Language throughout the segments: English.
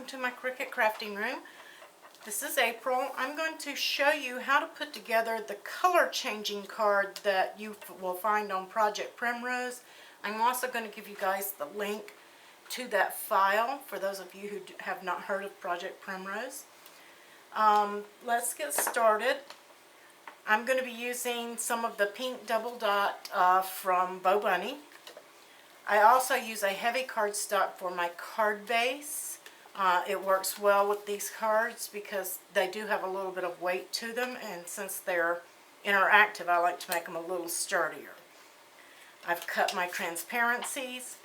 to my Cricut Crafting Room. This is April. I'm going to show you how to put together the color changing card that you will find on Project Primrose. I'm also going to give you guys the link to that file for those of you who have not heard of Project Primrose. Let's get started. I'm going to be using some of the pink double dot from Bo Bunny. I also use a heavy cardstock for my card base. It works well with these cards because they do have a little bit of weight to them, and since they're interactive, I like to make them a little sturdier. I've cut my transparencies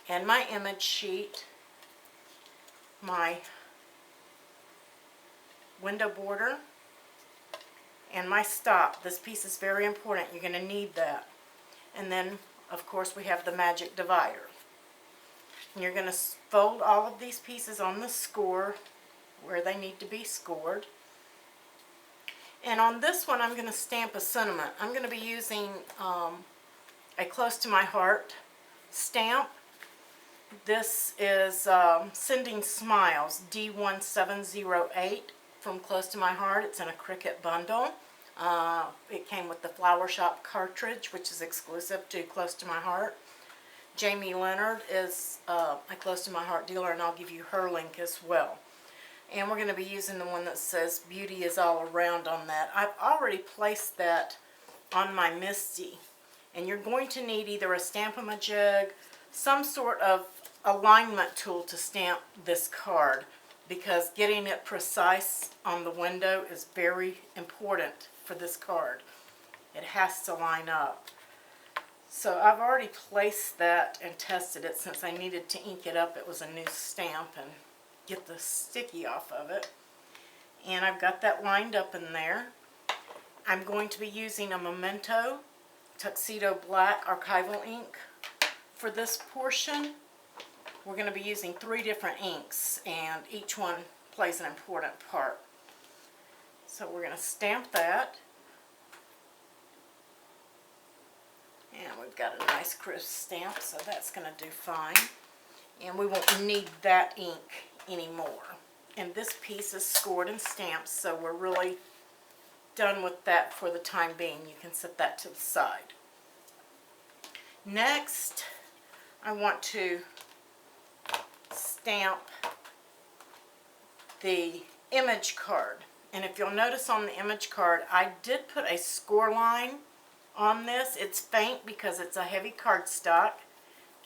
and my image sheet, my window border, and my stop. This piece is very important. You're going to need that. And then, of course, we have the magic divider. And you're going to fold all of these pieces on the score where they need to be scored. And on this one, I'm going to stamp a sentiment. I'm going to be using a Close to My Heart stamp. This is Sending Smiles D1708 from Close to My Heart. It's in a Cricut bundle. It came with the Flower Shop cartridge, which is exclusive to Close to My Heart. Jamie Leonard is a Close to My Heart dealer, and I'll give you her link as well. And we're going to be using the one that says Beauty is All Around on that. I've already placed that on my Misty. And you're going to need either a Stamp-A-Ma-Jig, some sort of alignment tool to stamp this card, because getting it precise on the window is very important for this card. It has to line up. So I've already placed that and tested it since I needed to ink it up. It was a new stamp and get the sticky off of it. And I've got that lined up in there. I'm going to be using a Memento Tuxedo Black archival ink for this portion. We're going to be using 3 different inks, and each one plays an important part. So we're going to stamp that. And we've got a nice crisp stamp, so that's going to do fine. And we won't need that ink anymore. And this piece is scored and stamped, so we're really done with that for the time being. You can set that to the side. Next, I want to stamp the image card. And if you'll notice on the image card, I did put a score line on this. It's faint because it's a heavy cardstock.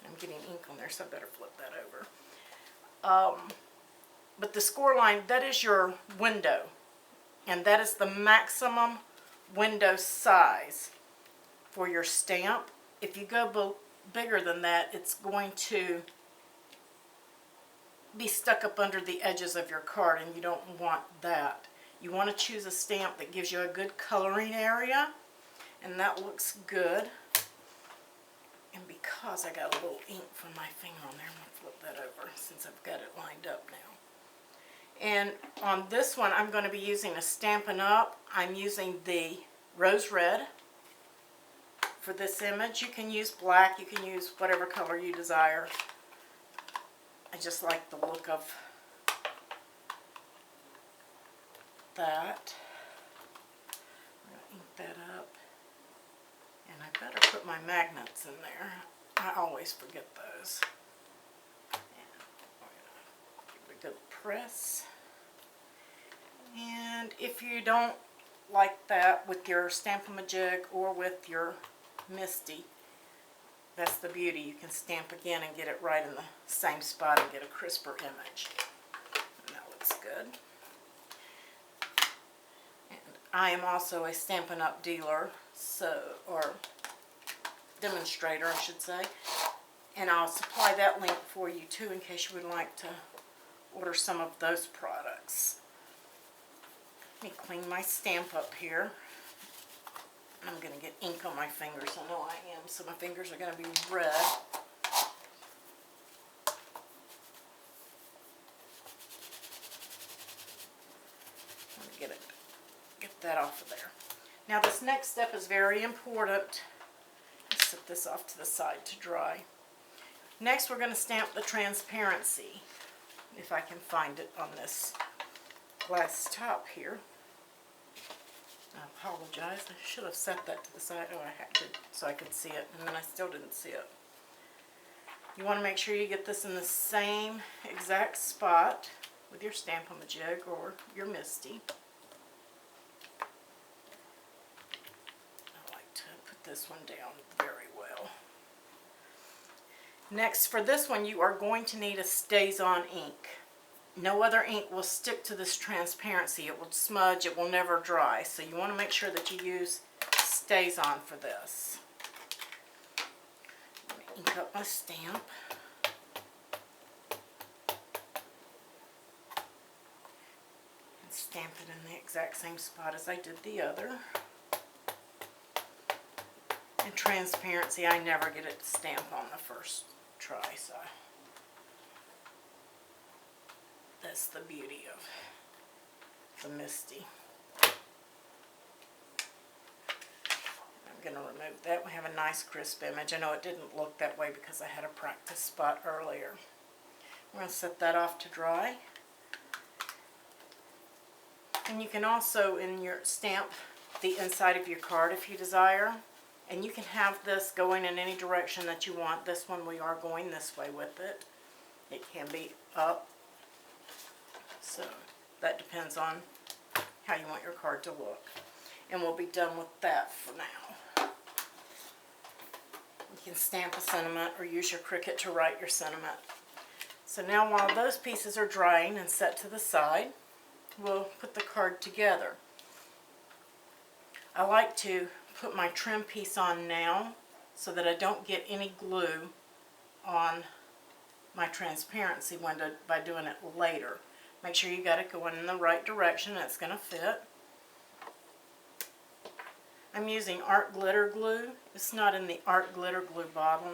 I'm getting ink on there, so I better flip that over. But the score line, that is your window. And that is the maximum window size for your stamp. If you go bigger than that, it's going to be stuck up under the edges of your card, and you don't want that. You want to choose a stamp that gives you a good coloring area, and that looks good. And because I got a little ink from my finger on there, I'm going to flip that over since I've got it lined up now. And on this one, I'm going to be using a Stampin' Up. I'm using the Rose Red for this image. You can use black, you can use whatever color you desire. I just like the look of that. I'm going to ink that up. And I better put my magnets in there. I always forget those. And we're going to give it a good press. And if you don't like that with your Stamp-A-Ma-Jig or with your Misty, that's the beauty. You can stamp again and get it right in the same spot and get a crisper image. And that looks good. And I am also a Stampin' Up dealer, or demonstrator, I should say. And I'll supply that link for you too in case you would like to order some of those products. Let me clean my stamp up here. I'm going to get ink on my fingers. I know I am, so my fingers are going to be red. Let me get that off of there. Now this next step is very important. Let's set this off to the side to dry. Next we're going to stamp the transparency. if I can find it on this glass top here. I apologize. I should have set that to the side. Oh, I had to, so I could see it, and then I still didn't see it. You want to make sure you get this in the same exact spot with your Stamp-O-Majig or your Misty. I like to put this one down very well. Next, for this one, you are going to need a Stays-On ink. No other ink will stick to this transparency. It will smudge. It will never dry. So you want to make sure that you use Stays-On for this. Let me ink up my stamp. And stamp it in the exact same spot as I did the other. And transparency, I never get it to stamp on the first try, so that's the beauty of the Misty. I'm going to remove that. We have a nice crisp image. I know it didn't look that way because I had a practice spot earlier. We're going to set that off to dry. And you can also stamp the inside of your card if you desire. And you can have this going in any direction that you want. This one we are going this way with it. It can be up. So that depends on how you want your card to look. And we'll be done with that for now. You can stamp a sentiment or use your Cricut to write your sentiment. So now while those pieces are drying and set to the side, we'll put the card together. I like to put my trim piece on now so that I don't get any glue on my transparency window by doing it later. Make sure you got it going in the right direction and it's going to fit. I'm using Art Glitter Glue. It's not in the Art Glitter Glue bottle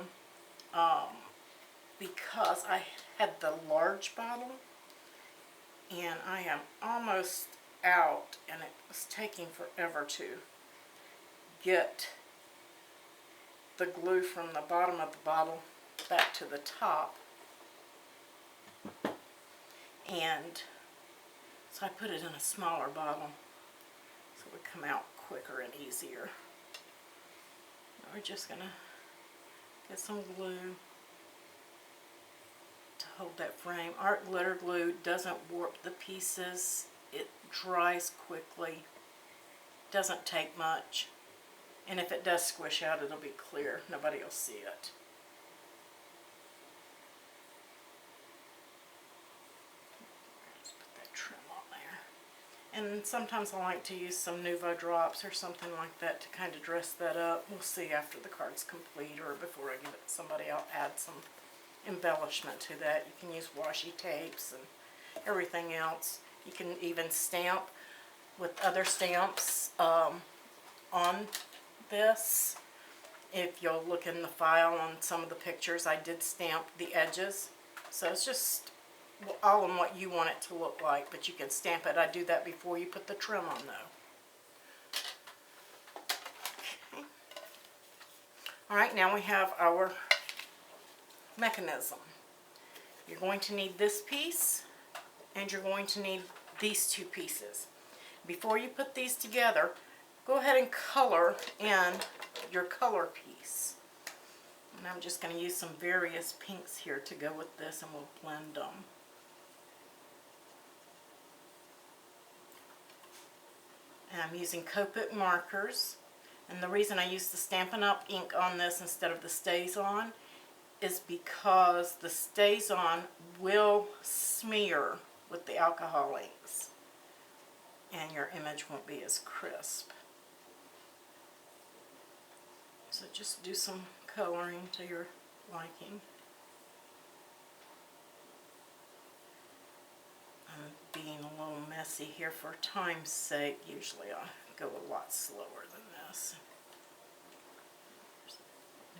because I had the large bottle and I am almost out and it was taking forever to get the glue from the bottom of the bottle back to the top, and so I put it in a smaller bottle so it would come out quicker and easier. We're just gonna get some glue to hold that frame. Art Glitter Glue doesn't warp the pieces. It dries quickly, doesn't take much. And if it does squish out, it'll be clear. Nobody will see it. Just put that trim on there. And sometimes I like to use some Nuvo drops or something like that to kind of dress that up. We'll see after the card's complete or before I give it to somebody. I'll add some embellishment to that. You can use washi tapes and everything else. You can even stamp with other stamps on this. If you'll look in the file on some of the pictures, I did stamp the edges. So it's just all in what you want it to look like, but you can stamp it. I do that before you put the trim on though. Okay. Alright, now we have our mechanism. You're going to need this piece and you're going to need these two pieces. Before you put these together, go ahead and color in your color piece. And I'm just going to use some various pinks here to go with this and we'll blend them. And I'm using Copic markers. And the reason I use the Stampin' Up! Ink on this instead of the Stays-On is because the Stays-On will smear with the alcohol inks. And your image won't be as crisp. So just do some coloring to your liking. I'm being a little messy here for time's sake. Usually I go a lot slower than this.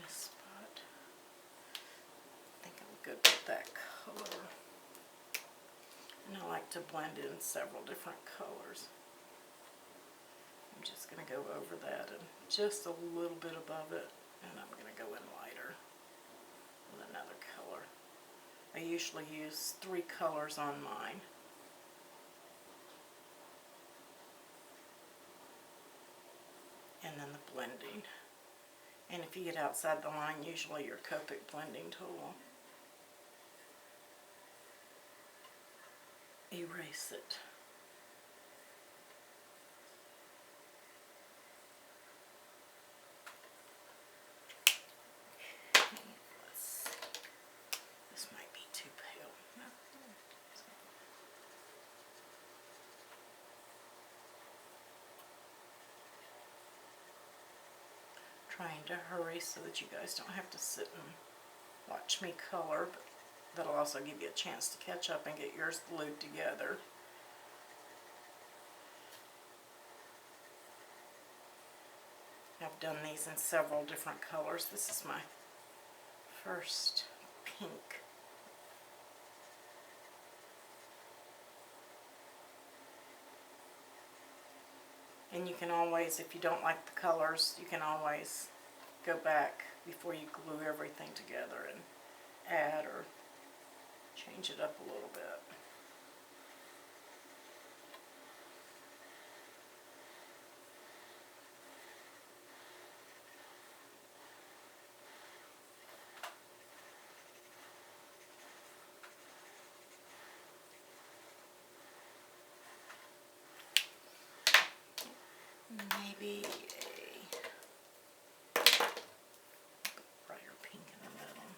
This spot. I think I'm good with that color. And I like to blend in several different colors. I'm just going to go over that and just a little bit above it, and I'm going to go in lighter with another color. I usually use 3 colors on mine. And then the blending. And if you get outside the line, usually your Copic blending tool will erase it. This might be too pale. No. Trying to hurry so that you guys don't have to sit and watch me color, but that'll also give you a chance to catch up and get yours glued together. I've done these in several different colors. This is my first pink. And you can always, if you don't like the colors, you can always go back before you glue everything together and add or change it up a little bit. Maybe a brighter pink in the middle.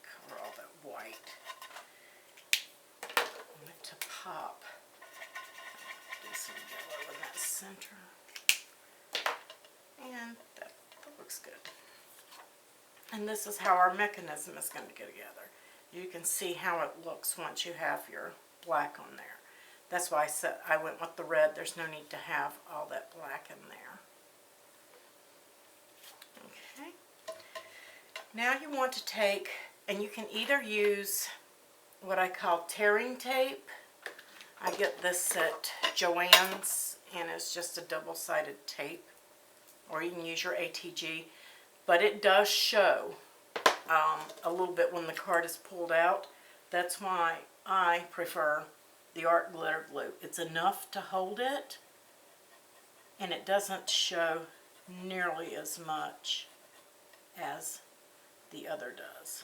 Cover all that white. I want it to pop. Do some yellow in that center. And that looks good. And this is how our mechanism is going to go together. You can see how it looks once you have your black on there. That's why I said I went with the red. There's no need to have all that black in there. Okay. Now you want to take, and you can either use what I call tearing tape. I get this at Joann's, and it's just a double-sided tape. Or you can use your ATG. But it does show a little bit when the card is pulled out. That's why I prefer the art glitter glue. It's enough to hold it, and it doesn't show nearly as much as the other does.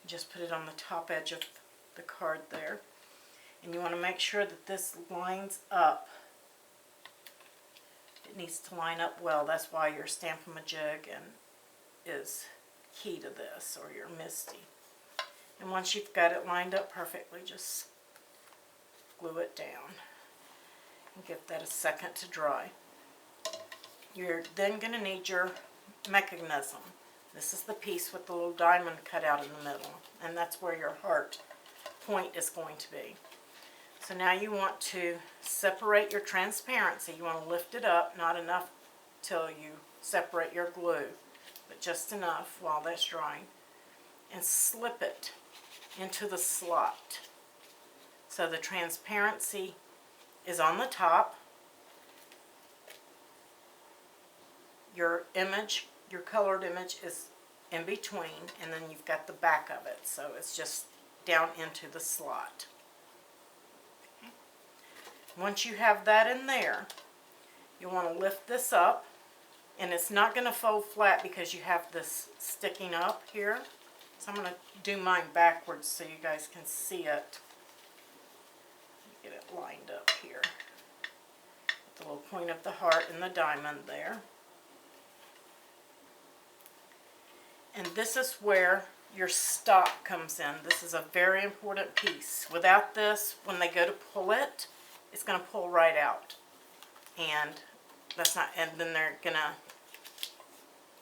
Just put it on the top edge of the card there, and you want to make sure that this lines up. It needs to line up well. That's why your Stamp-A-Majig is key to this, or your Misty. And once you've got it lined up perfectly, just glue it down and give that a second to dry. You're then going to need your mechanism. This is the piece with the little diamond cut out in the middle, and that's where your heart point is going to be. So now you want to separate your transparency. You want to lift it up, not enough till you separate your glue, but just enough while that's drying, and slip it into the slot. So the transparency is on the top. Your image, your colored image, is in between, and then you've got the back of it. So it's just down into the slot. Okay. Once you have that in there, you want to lift this up, and it's not going to fold flat because you have this sticking up here. So I'm going to do mine backwards so you guys can see it. Get it lined up here. The little point of the heart and the diamond there. And this is where your stop comes in. This is a very important piece. Without this, when they go to pull it, it's going to pull right out. And that's not, and then they're going to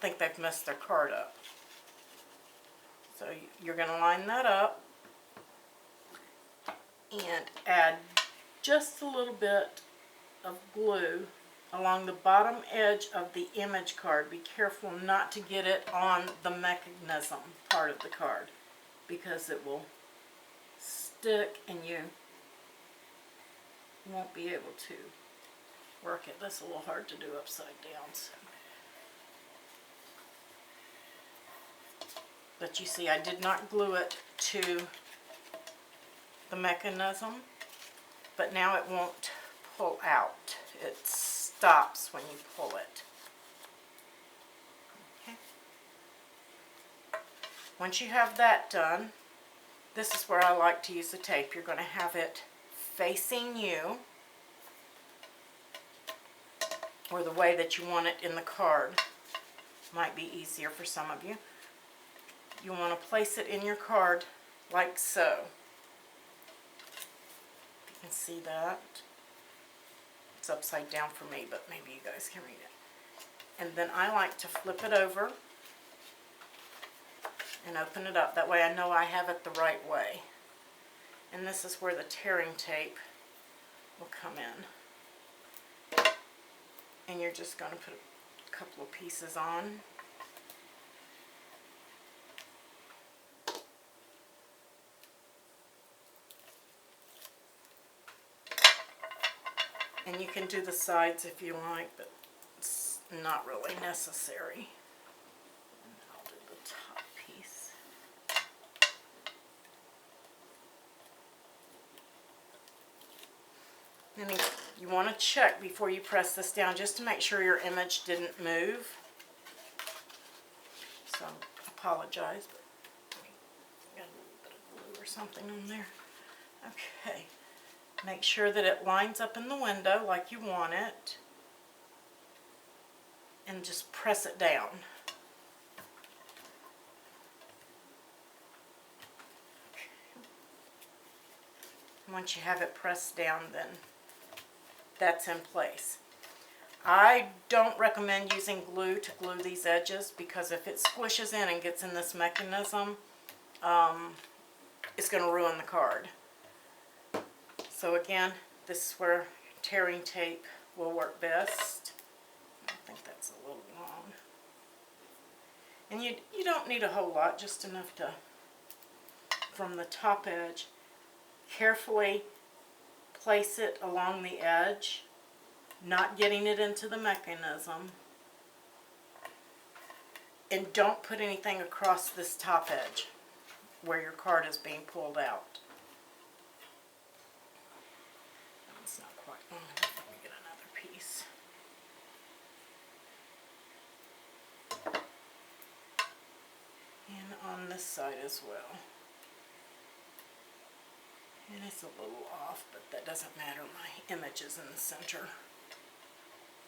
think they've messed their card up. So you're going to line that up and add just a little bit of glue along the bottom edge of the image card. Be careful not to get it on the mechanism part of the card, because it will stick and you won't be able to work it. That's a little hard to do upside down. So. But you see, I did not glue it to the mechanism, but now it won't pull out. It stops when you pull it. Okay. Once you have that done, this is where I like to use the tape. You're going to have it facing you, or the way that you want it in the card. Might be easier for some of you. You want to place it in your card like so. You can see that. It's upside down for me, but maybe you guys can read it. And then I like to flip it over and open it up. That way I know I have it the right way. And this is where the tearing tape will come in. And you're just going to put a couple of pieces on. And you can do the sides if you like, but it's not really necessary. And I'll do the top piece. And you want to check before you press this down just to make sure your image didn't move. So I apologize, but I got a little bit of glue or something on there. Okay. Make sure that it lines up in the window like you want it, and just press it down. Once you have it pressed down, then that's in place. I don't recommend using glue to glue these edges, because if it squishes in and gets in this mechanism, it's going to ruin the card. So again, this is where tearing tape will work best. I think that's a little long. And you don't need a whole lot, just enough to, from the top edge, carefully place it along the edge, not getting it into the mechanism. And don't put anything across this top edge where your card is being pulled out. It's not quite long enough. Let me get another piece. And on this side as well. And it's a little off, but that doesn't matter. My image is in the center.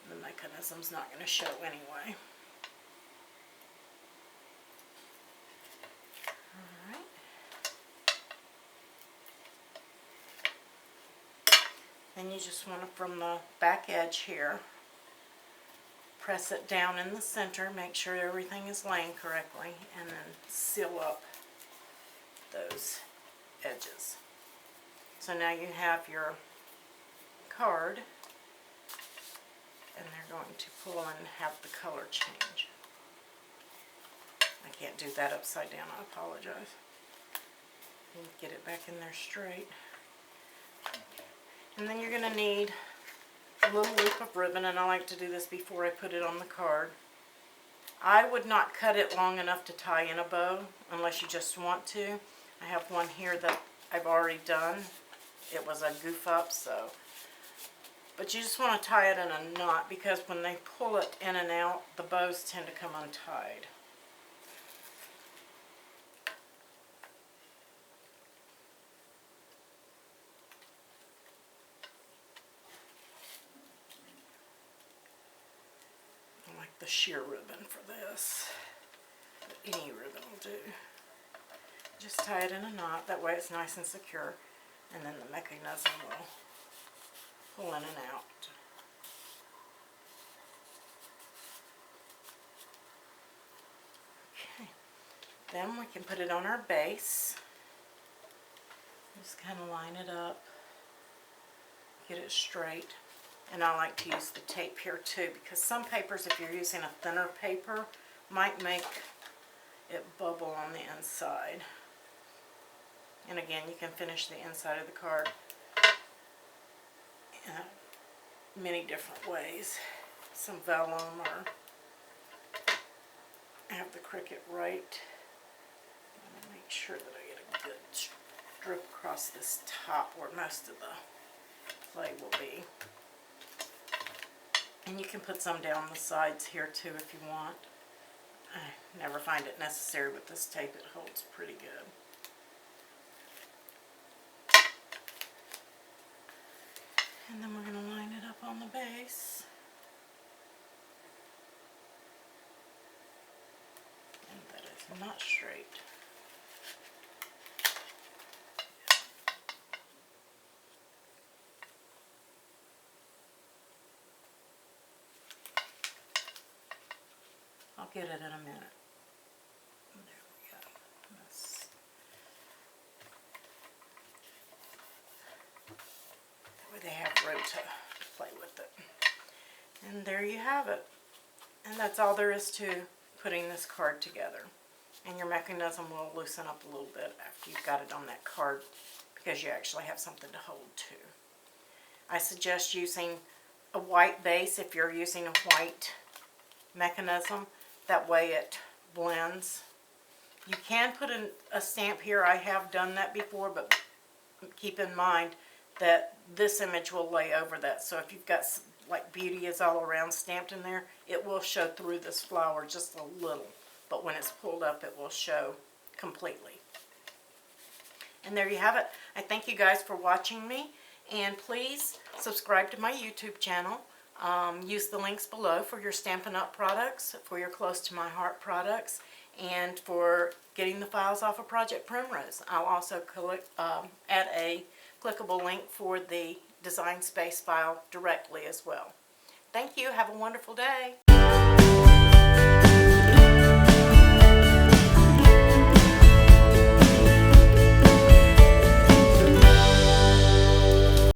The mechanism's not going to show anyway. Alright. Then you just want to, from the back edge here, press it down in the center, make sure everything is laying correctly, and then seal up those edges. So now you have your card, and they're going to pull and have the color change. I can't do that upside down, I apologize. And get it back in there straight. And then you're going to need a little loop of ribbon, and I like to do this before I put it on the card. I would not cut it long enough to tie in a bow unless you just want to. I have one here that I've already done. It was a goof up, so. But you just want to tie it in a knot, because when they pull it in and out, the bows tend to come untied. I like the sheer ribbon for this, but any ribbon will do. Just tie it in a knot, that way it's nice and secure, and then the mechanism will pull in and out. Okay, then we can put it on our base. Just kind of line it up, get it straight. And I like to use the tape here too, because some papers, if you're using a thinner paper, might make it bubble on the inside. And again, you can finish the inside of the card many different ways. Some vellum, or I have the Cricut right. I'm going to make sure that I get a good strip across this top where most of the play will be. And you can put some down the sides here too if you want. I never find it necessary with this tape. It holds pretty good. And then we're going to line it up on the base. And that is not straight. I'll get it in a minute. There we go. That's, that way they have room to play with it. And there you have it. And that's all there is to putting this card together. And your mechanism will loosen up a little bit after you've got it on that card, because you actually have something to hold to. I suggest using a white base if you're using a white mechanism. That way it blends. You can put a stamp here. I have done that before, but keep in mind that this image will lay over that. So if you've got like Beauty Is All Around stamped in there, it will show through this flower just a little. But when it's pulled up, it will show completely. And there you have it. I thank you guys for watching me. And please subscribe to my YouTube channel. Use the links below for your Stampin' Up! Products, for your Close to My Heart products, and for getting the files off of Project Primrose. I'll also add a clickable link for the Design Space file directly as well. Thank you. Have a wonderful day.